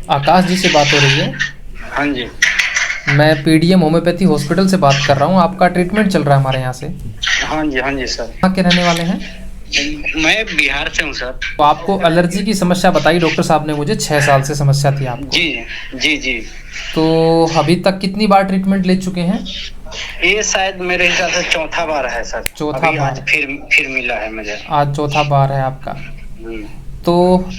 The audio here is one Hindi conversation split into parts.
आकाश जी से बात हो रही है? हाँ जी। मैं पीडीएम होम्योपैथी हॉस्पिटल से बात कर रहा हूँ। आपका ट्रीटमेंट चल रहा है हमारे यहाँ से। हाँ जी सर। कहाँ के रहने वाले हैं? मैं बिहार से हूँ सर। तो आपको एलर्जी की समस्या बताई डॉक्टर साहब ने मुझे, 6 साल से समस्या थी आपको। जी। तो अभी तक कितनी बार ट्रीटमेंट ले चुके हैं? ये शायद मेरे हिसाब से चौथा बार है सर। चौथा अभी बार। आज फिर मिला है मुझे। आज चौथा बार है आपका। हम्म। तो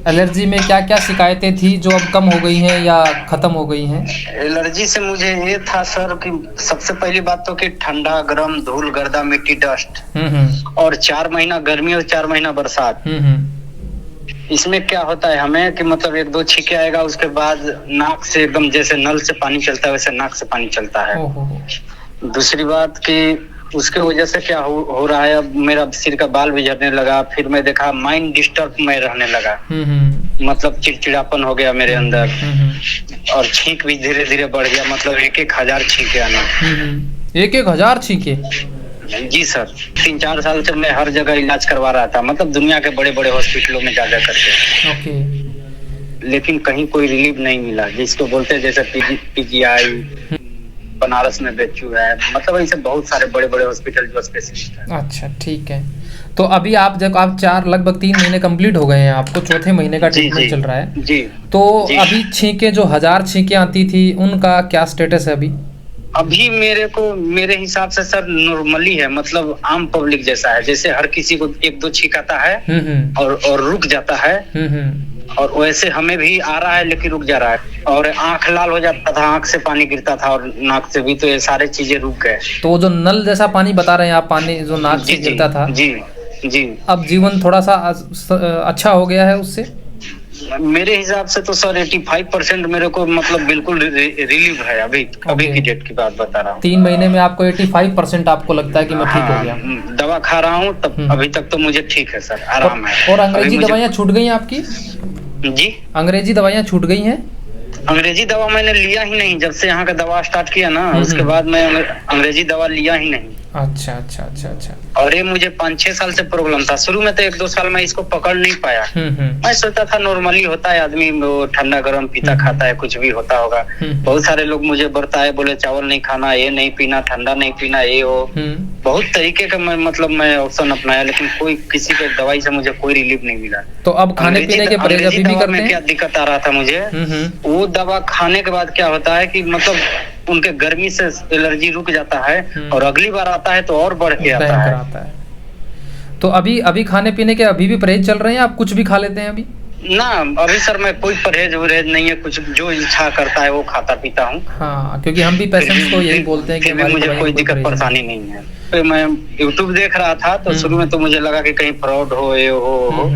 एलर्जी में क्या क्या शिकायतें थी जो अब कम हो गई हैं या ख़त्म हो गई हैं? एलर्जी से मुझे ये था सर कि सबसे पहली बात तो कि ठंडा गर्म धूल गर्दा मिट्टी डस्ट और 4 महीना गर्मी और 4 महीना बरसात। इसमें क्या होता है हमें कि मतलब 1-2 छींके आएगा, उसके बाद नाक से एकदम जैसे नल से पानी चलता है वैसे नाक से पानी चलता है। दूसरी बात कि उसके वजह से क्या हो रहा है, अब मेरा सिर का बाल भी झड़ने लगा। फिर मैं देखा माइंड डिस्टर्ब में रहने लगा। मतलब चिड़चिड़ापन हो गया मेरे अंदर और छींक भी धीरे धीरे बढ़ गया। मतलब 1,000 छींके आना। 1,000 छींके? जी सर। 3-4 साल से मैं हर जगह इलाज करवा रहा था, मतलब दुनिया के बड़े बड़े हॉस्पिटलों में जा करके। ओके। लेकिन कहीं कोई रिलीफ नहीं मिला। जिसको बोलते हैं जैसे पीजीआई, बनारस में बेचू है, मतलब ऐसे बहुत सारे बड़े बड़े हॉस्पिटल जो स्पेशलिस्ट है। अच्छा ठीक है। तो अभी आप लगभग 3 महीने कंप्लीट हो गए हैं, आपको चौथे महीने का ट्रीटमेंट चल रहा है। जी। तो अभी छींके जो 1000 छींके आती थी उनका क्या स्टेटस है अभी? अभी मेरे हिसाब से सर नॉर्मली है, मतलब आम पब्लिक जैसा है। जैसे हर किसी को 1-2 छींक आता है और रुक जाता है, और वैसे हमें भी आ रहा है लेकिन रुक जा रहा है। और आंख लाल हो जाता था, आंख से पानी गिरता था और नाक से भी, तो ये सारे चीजें रुक गए। तो जो नल जैसा पानी बता रहे हैं आप, पानी जो नाक से गिरता था, जी अब जीवन थोड़ा सा अच्छा हो गया है उससे? मेरे हिसाब से तो सर 85% मेरे को मतलब बिल्कुल रिलीव है। अभी की डेट की बात बता रहा हूँ। 3 महीने में आपको 85% आपको लगता है कि मैं ठीक हो गया? दवा खा रहा हूँ तब अभी तक तो मुझे ठीक है सर, आराम है। और अंग्रेजी दवाइयाँ छूट गई हैं आपकी? जी, अंग्रेजी दवाइयाँ छूट गई हैं? अंग्रेजी दवा मैंने लिया ही नहीं जब से यहाँ का दवा स्टार्ट किया ना, उसके बाद मैं अंग्रेजी दवा लिया ही नहीं। अच्छा। और ये मुझे 5-6 साल से प्रॉब्लम था। शुरू में तो 1-2 साल में इसको पकड़ नहीं पाया। मैं सोचता था नॉर्मली होता है, आदमी ठंडा गर्म पीता खाता है, कुछ भी होता होगा। बहुत सारे लोग मुझे बताए, बोले चावल नहीं खाना, ये नहीं पीना, ठंडा नहीं पीना, ये हो बहुत तरीके का मैं ऑप्शन अपनाया, लेकिन कोई किसी के दवाई से मुझे कोई रिलीफ नहीं मिला। तो अब खाने पीने के परहेज अभी भी करते हैं? क्या दिक्कत आ रहा था मुझे, वो दवा खाने के बाद क्या होता है कि मतलब उनके गर्मी से एलर्जी रुक जाता है और अगली बार आता है तो और बढ़ के आता है। तो अभी खाने पीने के अभी भी परहेज चल रहे हैं? आप कुछ भी खा लेते हैं अभी? ना, अभी सर मैं कोई परहेज नहीं है, कुछ जो इच्छा करता है वो खाता पीता हूँ। हाँ, क्योंकि हम भी पेशेंट्स को यही बोलते हैं कि मुझे कोई दिक्कत परेशानी नहीं है। तो मैं यूट्यूब देख रहा था तो शुरू में तो मुझे लगा कि कहीं फ्रॉड हो ये हो,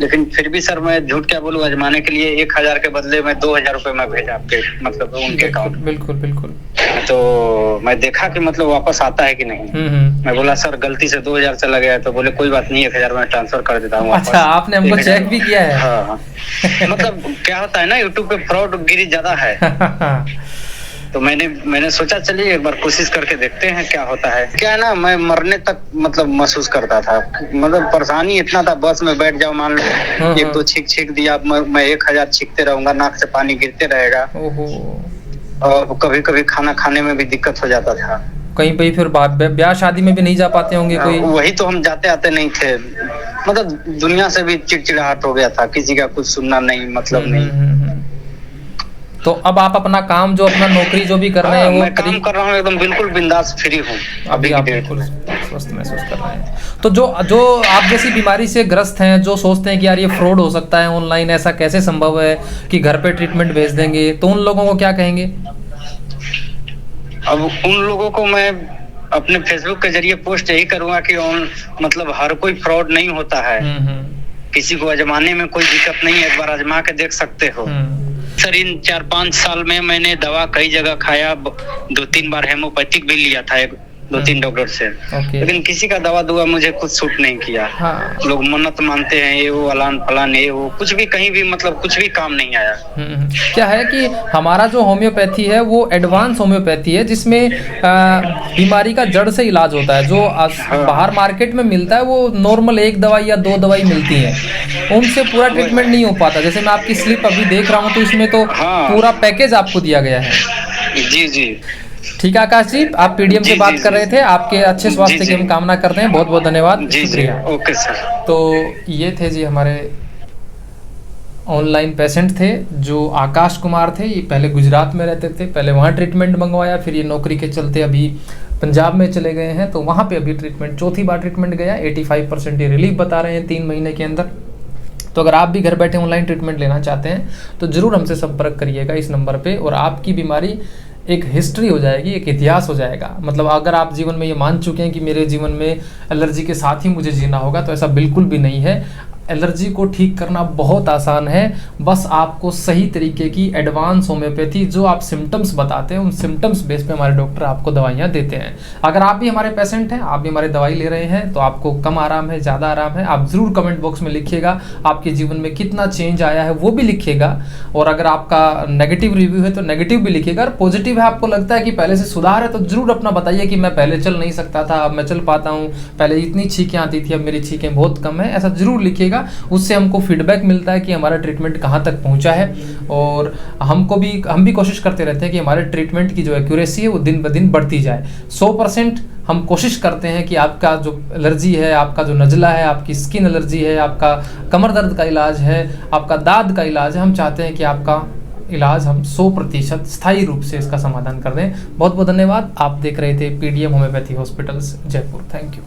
लेकिन फिर भी सर मैं झूठ क्या बोलूं, आजमाने के लिए 1,000 के बदले में 2,000 रुपए मैं भेजा आपके मतलब उनके अकाउंट। बिल्कुल। तो मैं देखा कि मतलब वापस आता है कि नहीं। मैं बोला सर गलती से 2,000 चला गया, तो बोले कोई बात नहीं, 1,000 में ट्रांसफर कर देता हूँ। अच्छा, आपने हमको चेक भी किया है? हाँ। मतलब क्या होता है ना, यूट्यूब पे फ्रॉड गिरी ज्यादा है। तो मैंने सोचा चलिए एक बार कोशिश करके देखते हैं क्या होता है। क्या है ना, मैं मरने तक मतलब महसूस करता था, मतलब परेशानी इतना था, बस में बैठ जाओ मान लो 1-2 छींक दिया, मैं 1,000 छींकते रहूंगा, नाक से पानी गिरते रहेगा। और कभी कभी खाना खाने में भी दिक्कत हो जाता था। कहीं पे फिर ब्याह शादी में भी नहीं जा पाते होंगे कोई? वही तो, हम जाते आते नहीं थे, मतलब दुनिया से भी चिड़चिड़ाहट हो गया था, किसी का कुछ सुनना नहीं, मतलब नहीं। तो अब आप अपना काम जो अपना नौकरी जो भी कर रहे हैं वो मैं काम कर रहा हूँ, एकदम बिल्कुल बिंदास फ्री हूँ। अभी आप बिल्कुल स्वस्थ महसूस कर रहे हैं। तो जो आप जैसी बीमारी से ग्रस्त हैं, जो सोचते हैं कि यार ये फ्रॉड हो सकता है ऑनलाइन, ऐसा कैसे संभव है कि घर पे ट्रीटमेंट भेज देंगे, तो उन लोगों को क्या कहेंगे? अब उन लोगों को मैं अपने फेसबुक के जरिए पोस्ट यही करूंगा कि मतलब हर कोई फ्रॉड नहीं होता है। किसी को आजमाने में कोई दिक्कत नहीं है, एक बार आजमा के देख सकते हो। सर इन 4-5 साल में मैंने दवा कई जगह खाया, 2-3 बार हेमोपैथिक भी लिया था, 2-3 डॉक्टर से, लेकिन किसी का दवा दुआ मुझे कुछ सूट नहीं किया। हाँ। लोग मन्नत मानते हैं, ये वो अलान फलान, ये वो कुछ भी कहीं भी मतलब कुछ भी काम नहीं आया। क्या है कि हमारा जो होम्योपैथी है वो एडवांस होम्योपैथी है, जिसमें बीमारी का जड़ से इलाज होता है। जो बाहर मार्केट में मिलता है वो नॉर्मल 1 दवाई या 2 दवाई मिलती है, उनसे पूरा ट्रीटमेंट नहीं हो पाता। जैसे मैं आपकी स्लिप अभी देख रहा हूँ तो इसमें तो पूरा पैकेज आपको दिया गया है। जी जी ठीक है आकाश जी, आप पीडीएम से बात कर रहे थे, आपके अच्छे स्वास्थ्य की हम कामना करते हैं। बहुत बहुत धन्यवाद, शुक्रिया। Okay sir. तो ये थे जी हमारे ऑनलाइन पेशेंट थे जो आकाश कुमार थे। ये पहले गुजरात में रहते थे, पहले वहाँ ट्रीटमेंट मंगवाया, फिर ये नौकरी के चलते अभी पंजाब में चले गए हैं, तो वहाँ पे अभी ट्रीटमेंट चौथी बार ट्रीटमेंट गया। 85% ये रिलीफ बता रहे हैं 3 महीने के अंदर। तो अगर आप भी घर बैठे ऑनलाइन ट्रीटमेंट लेना चाहते हैं तो ज़रूर हमसे संपर्क करिएगा इस नंबर पे, और आपकी बीमारी एक हिस्ट्री हो जाएगी, एक इतिहास हो जाएगा। मतलब अगर आप जीवन में ये मान चुके हैं कि मेरे जीवन में एलर्जी के साथ ही मुझे जीना होगा, तो ऐसा बिल्कुल भी नहीं है। एलर्जी को ठीक करना बहुत आसान है, बस आपको सही तरीके की एडवांस होम्योपैथी जो आप सिम्टम्स बताते हैं उन सिम्टम्स बेस पे हमारे डॉक्टर आपको दवाइयाँ देते हैं। अगर आप भी हमारे पेशेंट हैं, आप भी हमारी दवाई ले रहे हैं, तो आपको कम आराम है, ज़्यादा आराम है, आप ज़रूर कमेंट बॉक्स में लिखिएगा। आपके जीवन में कितना चेंज आया है वो भी लिखिएगा, और अगर आपका नेगेटिव रिव्यू है तो नेगेटिव भी लिखिएगा। और पॉजिटिव है, आपको लगता है कि पहले से सुधार है, तो ज़रूर अपना बताइए कि मैं पहले चल नहीं सकता था, अब मैं चल पाता हूँ, पहले इतनी छींकें आती थी, अब मेरी छींकें बहुत कम है, ऐसा ज़रूर लिखिएगा। उससे हमको फीडबैक मिलता है कि हमारा ट्रीटमेंट कहाँ तक पहुँचा है, और हम भी कोशिश करते रहते हैं कि हमारे ट्रीटमेंट की जो एक्यूरेसी है वो दिन ब दिन बढ़ती जाए। 100% हम कोशिश करते हैं कि आपका जो एलर्जी है, आपका जो नज़ला है, आपकी स्किन एलर्जी है, आपका कमर दर्द का इलाज है, आपका दाद का इलाज है, हम चाहते हैं कि आपका इलाज हम 100% स्थायी रूप से इसका समाधान कर दें। बहुत बहुत धन्यवाद। आप देख रहे थे PDM homeopathy hospitals Jaipur. Thank you.